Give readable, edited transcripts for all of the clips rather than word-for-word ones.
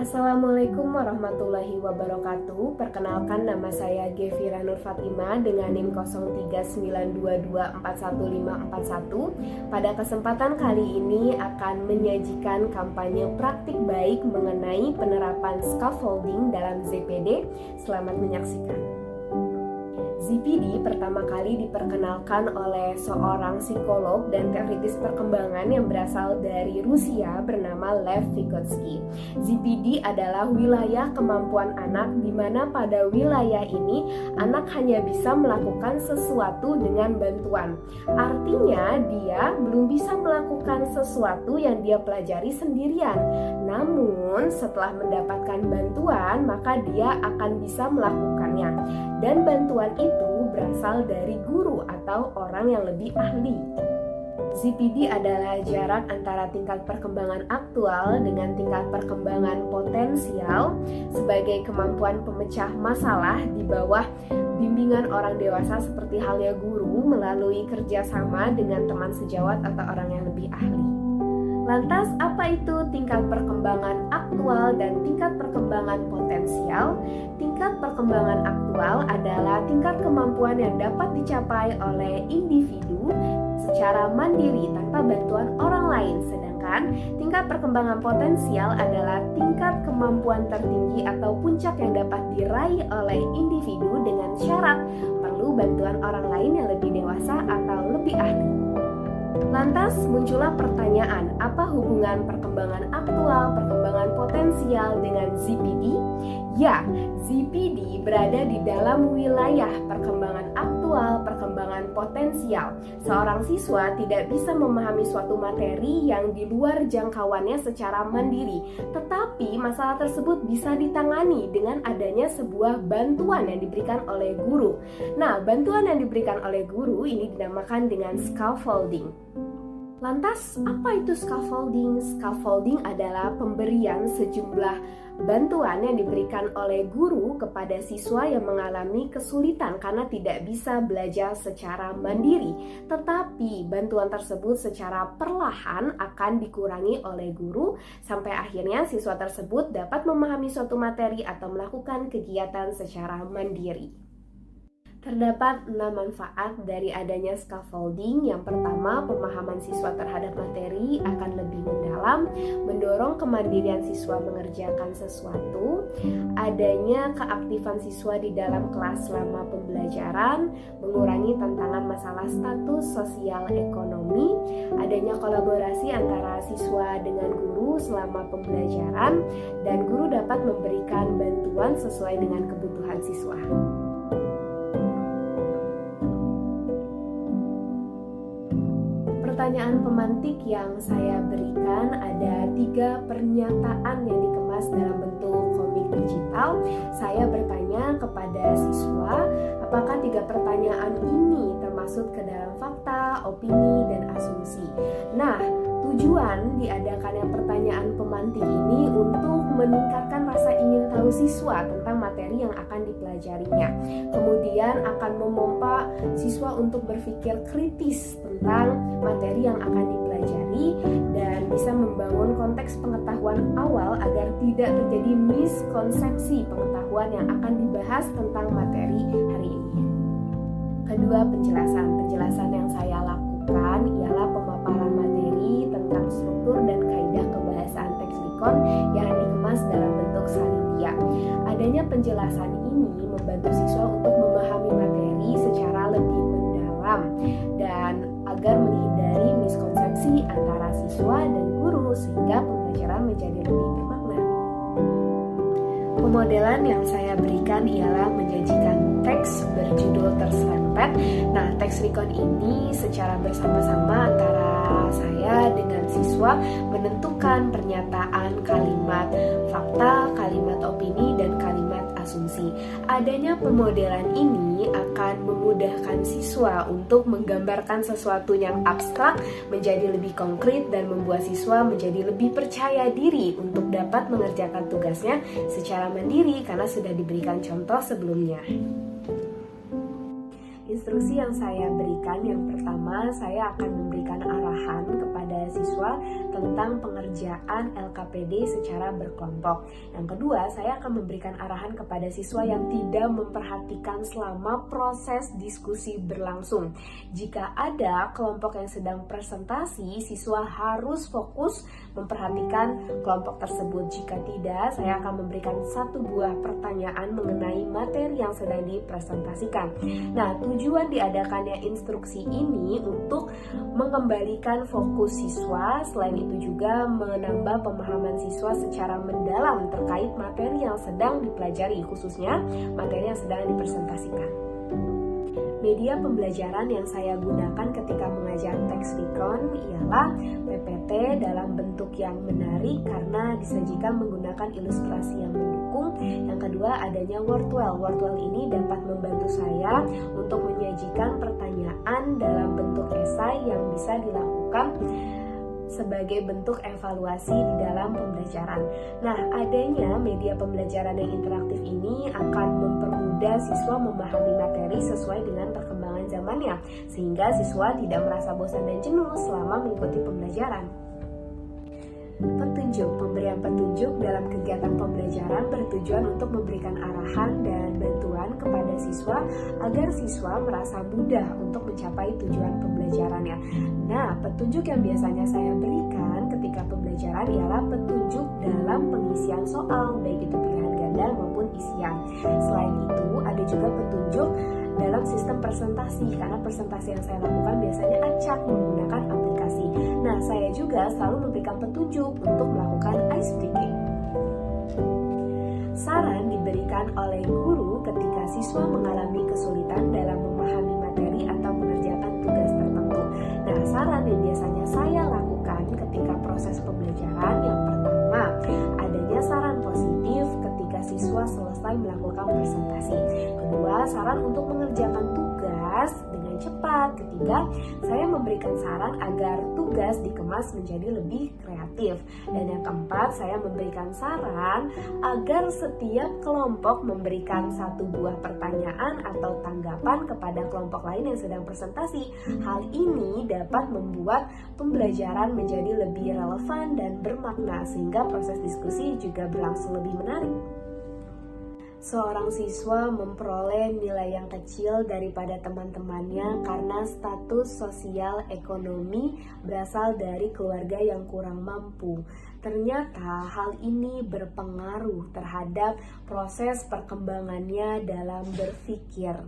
Assalamualaikum warahmatullahi wabarakatuh. Perkenalkan, nama saya Gevira Nur Fatima dengan NIM 0392241541. Pada kesempatan kali ini akan menyajikan kampanye praktik baik mengenai penerapan scaffolding dalam ZPD. Selamat menyaksikan. ZPD pertama kali diperkenalkan oleh seorang psikolog dan teoritis perkembangan yang berasal dari Rusia bernama Lev Vygotsky. ZPD adalah wilayah kemampuan anak, di mana pada wilayah ini anak hanya bisa melakukan sesuatu dengan bantuan. Artinya dia belum bisa melakukan sesuatu yang dia pelajari sendirian. Namun setelah mendapatkan bantuan, maka dia akan bisa melakukannya. Dan bantuan itu berasal dari guru atau orang yang lebih ahli. ZPD adalah jarak antara tingkat perkembangan aktual dengan tingkat perkembangan potensial sebagai kemampuan pemecah masalah di bawah bimbingan orang dewasa seperti halnya guru melalui kerjasama dengan teman sejawat atau orang yang lebih ahli. Lantas, apa itu tingkat perkembangan aktual dan tingkat perkembangan potensial? Tingkat perkembangan aktual adalah tingkat kemampuan yang dapat dicapai oleh individu secara mandiri tanpa bantuan orang lain. Sedangkan tingkat perkembangan potensial adalah tingkat kemampuan tertinggi atau puncak yang dapat diraih oleh individu dengan syarat perlu bantuan orang lain yang lebih dewasa atau lebih ahli. Lantas muncullah pertanyaan, apa hubungan perkembangan aktual, perkembangan potensial dengan ZPD? Ya, ZPD berada di dalam wilayah perkembangan aktual, perkembangan potensial. Seorang siswa tidak bisa memahami suatu materi yang di luar jangkauannya secara mandiri, tetapi masalah tersebut bisa ditangani dengan adanya sebuah bantuan yang diberikan oleh guru. Nah, bantuan yang diberikan oleh guru ini dinamakan dengan scaffolding. Lantas, apa itu scaffolding? Scaffolding adalah pemberian sejumlah bantuan yang diberikan oleh guru kepada siswa yang mengalami kesulitan karena tidak bisa belajar secara mandiri. Tetapi bantuan tersebut secara perlahan akan dikurangi oleh guru sampai akhirnya siswa tersebut dapat memahami suatu materi atau melakukan kegiatan secara mandiri. Terdapat 6 manfaat dari adanya scaffolding. Yang pertama, pemahaman siswa terhadap materi akan lebih mendalam, mendorong kemandirian siswa mengerjakan sesuatu, adanya keaktifan siswa di dalam kelas selama pembelajaran, mengurangi tantangan masalah status sosial ekonomi, adanya kolaborasi antara siswa dengan guru selama pembelajaran, dan guru dapat memberikan bantuan sesuai dengan kebutuhan siswa. Pertanyaan pemantik yang saya berikan, ada 3 pernyataan yang dikemas dalam bentuk komik digital. Saya bertanya kepada siswa, apakah 3 pertanyaan ini termasuk ke dalam fakta, opini, dan asumsi. Nah, tujuan diadakannya pertanyaan pemantik ini untuk meningkatkan rasa ingin tahu siswa tentang materi yang akan dipelajarinya. Kemudian akan memompa siswa untuk berpikir kritis tentang materi yang akan dipelajari dan bisa membangun konteks pengetahuan awal agar tidak terjadi miskonsepsi pengetahuan yang akan dibahas tentang materi hari ini. Kedua, penjelasan yang saya lakukan ialah pemaparan materi tentang struktur dan kaidah kebahasaan teks recon yang dikemas dalam bentuk salidia. Adanya penjelasan ini membantu siswa untuk memahami materi secara lebih mendalam dan agar menghindari miskonsepsi antara siswa dan guru sehingga pembelajaran menjadi lebih bermakna. Pemodelan yang saya berikan ialah menyajikan teks berjudul terserempet. Nah, teks recon ini secara bersama-sama antara saya dengan siswa menentukan pernyataan kalimat fakta, kalimat opini, dan kalimat asumsi. Adanya pemodelan ini akan memudahkan siswa untuk menggambarkan sesuatu yang abstrak menjadi lebih konkret dan membuat siswa menjadi lebih percaya diri untuk dapat mengerjakan tugasnya secara mandiri karena sudah diberikan contoh sebelumnya. Instruksi yang saya berikan, yang pertama, saya akan memberikan arahan kepada siswa tentang pengerjaan LKP KPD secara berkelompok. Yang kedua, saya akan memberikan arahan kepada siswa yang tidak memperhatikan selama proses diskusi berlangsung. Jika ada kelompok yang sedang presentasi, siswa harus fokus memperhatikan kelompok tersebut. Jika tidak, saya akan memberikan satu buah pertanyaan mengenai materi yang sedang dipresentasikan. Nah, tujuan diadakannya instruksi ini untuk mengembalikan fokus siswa, selain itu juga menambah pemahaman siswa secara mendalam terkait materi yang sedang dipelajari, khususnya materi yang sedang dipresentasikan. Media pembelajaran yang saya gunakan ketika mengajar teks recon ialah PPT dalam bentuk yang menarik karena disajikan menggunakan ilustrasi yang mendukung. Yang kedua, adanya Wordwell. Wordwell ini dapat membantu saya untuk menyajikan pertanyaan dalam bentuk esai yang bisa dilakukan sebagai bentuk evaluasi di dalam pembelajaran. Nah, adanya media pembelajaran yang interaktif ini akan mempermudah siswa memahami materi sesuai dengan perkembangan zamannya, sehingga siswa tidak merasa bosan dan jenuh selama mengikuti pembelajaran. Pemberian petunjuk dalam kegiatan pembelajaran bertujuan untuk memberikan arahan dan bantuan kepada siswa agar siswa merasa mudah untuk mencapai tujuan pembelajarannya. Nah, petunjuk yang biasanya saya berikan ketika pembelajaran ialah petunjuk dalam pengisian soal, baik itu pilihan ganda maupun isian. Selain itu, ada juga petunjuk dalam sistem presentasi, karena presentasi yang saya lakukan biasanya acak menggunakan aplikasi. Nah, saya juga selalu memberikan petunjuk untuk melakukan ice breaking. Saran diberikan oleh guru ketika siswa mengalami kesulitan dalam memahami materi atau mengerjakan tugas tertentu. Nah, saran yang biasanya saya lakukan ketika proses pembelajaran, yang pertama, adanya saran positif ketika siswa selesai melakukan presentasi. Kedua, saran untuk mengerjakan tugas dengan cepat. Ketiga, saya memberikan saran agar tugas dikemas menjadi lebih kreatif. Dan yang keempat, saya memberikan saran agar setiap kelompok memberikan satu buah pertanyaan atau tanggapan kepada kelompok lain yang sedang presentasi. Hal ini dapat membuat pembelajaran menjadi lebih relevan dan bermakna, sehingga proses diskusi juga berlangsung lebih menarik. Seorang siswa memperoleh nilai yang kecil daripada teman-temannya karena status sosial ekonomi berasal dari keluarga yang kurang mampu. Ternyata hal ini berpengaruh terhadap proses perkembangannya dalam berpikir.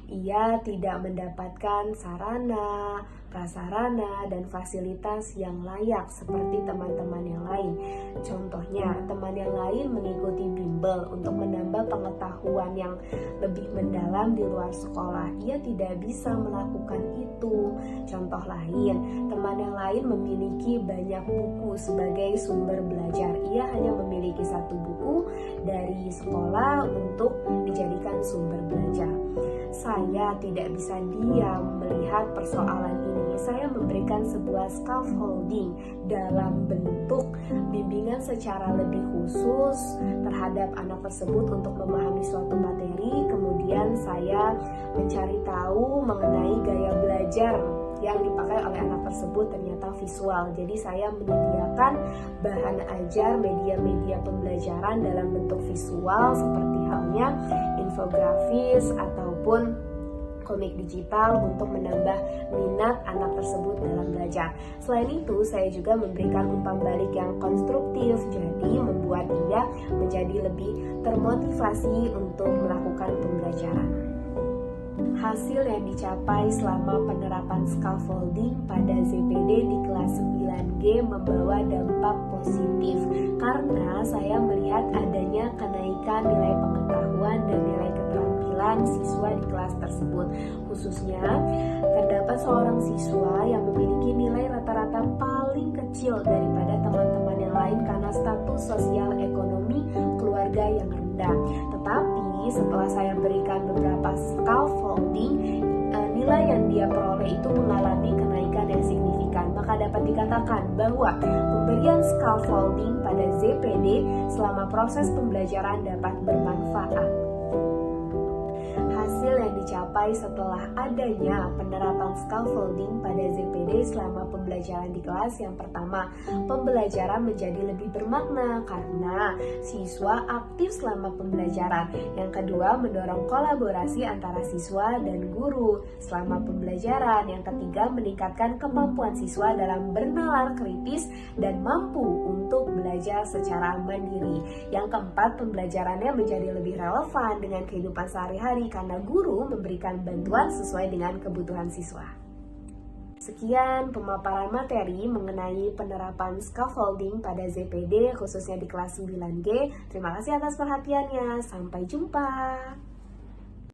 Ia tidak mendapatkan sarana, prasarana, dan fasilitas yang layak seperti teman-teman yang lain. Contohnya, teman yang lain mengikuti bimbel untuk menambah pengetahuan yang lebih mendalam di luar sekolah. Ia tidak bisa melakukan itu. Contoh lain, teman yang lain memiliki banyak buku sebagai sumber belajar. Ia hanya memiliki satu buku dari sekolah untuk dijadikan sumber belajar. Saya tidak bisa diam melihat persoalan ini. Saya memberikan sebuah scaffolding dalam bentuk bimbingan secara lebih khusus terhadap anak tersebut untuk memahami suatu materi. Kemudian saya mencari tahu mengenai gaya belajar yang dipakai oleh anak tersebut ternyata visual. Jadi saya menyediakan bahan ajar media-media pembelajaran dalam bentuk visual seperti halnya infografis ataupun komik digital untuk menambah minat anak tersebut dalam belajar. Selain itu, saya juga memberikan umpan balik yang konstruktif, jadi membuat dia menjadi lebih termotivasi untuk melakukan pembelajaran. Hasil yang dicapai selama penerapan scaffolding pada ZPD di kelas 9G membawa dampak positif karena saya melihat adanya kenaikan nilai pengetahuan dan nilai keterampilan siswa di kelas tersebut. Khususnya, terdapat seorang siswa yang memiliki nilai rata-rata paling kecil daripada teman-teman yang lain karena status sosial ekonomi keluarga yang rendah. Tetapi setelah saya berikan beberapa scaffolding, nilai yang dia peroleh itu mengalami kenaikan yang signifikan. Maka dapat dikatakan bahwa pemberian scaffolding pada ZPD selama proses pembelajaran dapat bermanfaat. Hasil yang dicapai setelah adanya penerapan scaffolding pada ZPD selama pembelajaran di kelas. Yang pertama, pembelajaran menjadi lebih bermakna karena siswa aktif selama pembelajaran. Yang kedua, mendorong kolaborasi antara siswa dan guru selama pembelajaran. Yang ketiga, meningkatkan kemampuan siswa dalam bernalar kritis dan mampu untuk belajar secara mandiri. Yang keempat, pembelajarannya menjadi lebih relevan dengan kehidupan sehari-hari karena guru memberikan bantuan sesuai dengan kebutuhan siswa. Sekian pemaparan materi mengenai penerapan scaffolding pada ZPD khususnya di kelas 9G. Terima kasih atas perhatiannya. Sampai jumpa.